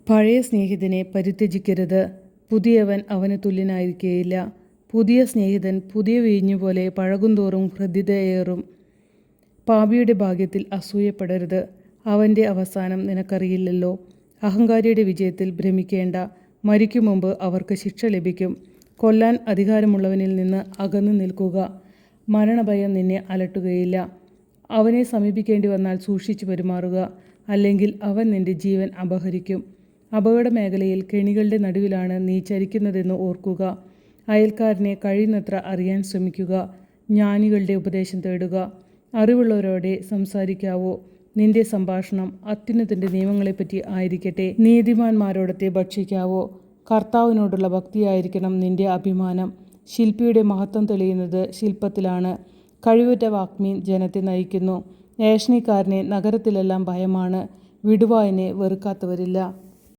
പഴയ സ്നേഹിതനെ പരിത്യജിക്കരുത്. പുതിയവൻ അവന് തുല്യനായിരിക്കുകയില്ല. പുതിയ സ്നേഹിതൻ പുതിയ വീഞ്ഞുപോലെ പഴകുന്തോറും ഹൃദ്യതയേറും. പാപിയുടെ ഭാഗ്യത്തിൽ അസൂയപ്പെടരുത്. അവൻ്റെ അവസാനം നിനക്കറിയില്ലല്ലോ. അഹങ്കാരിയുടെ വിജയത്തിൽ ഭ്രമിക്കേണ്ട. മരിക്കും മുമ്പ് അവർക്ക് ശിക്ഷ ലഭിക്കും. കൊല്ലാൻ അധികാരമുള്ളവനിൽ നിന്ന് അകന്നു നിൽക്കുക. മരണഭയം നിന്നെ അലട്ടുകയില്ല. അവനെ സമീപിക്കേണ്ടി വന്നാൽ സൂക്ഷിച്ചു പെരുമാറുക, അല്ലെങ്കിൽ അവൻ നിന്റെ ജീവൻ അപഹരിക്കും. അപകട മേഖലയിൽ കെണികളുടെ നടുവിലാണ് നീ ചരിക്കുന്നതെന്ന് ഓർക്കുക. അയൽക്കാരനെ കഴിയുന്നത്ര അറിയാൻ ശ്രമിക്കുക. ജ്ഞാനികളുടെ ഉപദേശം തേടുക. അറിവുള്ളവരോടെ സംസാരിക്കാവോ. നിന്റെ സംഭാഷണം അത്യുന്നതൻ്റെ നിയമങ്ങളെപ്പറ്റി ആയിരിക്കട്ടെ. നീതിമാന്മാരോടത്തെ ഭക്ഷിക്കാവോ. കർത്താവിനോടുള്ള ഭക്തിയായിരിക്കണം നിന്റെ അഭിമാനം. ശില്പിയുടെ മഹത്വം തെളിയുന്നത് ശില്പത്തിലാണ്. കഴിവുറ്റ വാഗ്മീൻ ജനത്തെ നയിക്കുന്നു. ഏഷണിക്കാരനെ നഗരത്തിലെല്ലാം ഭയമാണ്. വിടുവായനെ വെറുക്കാത്തവരില്ല.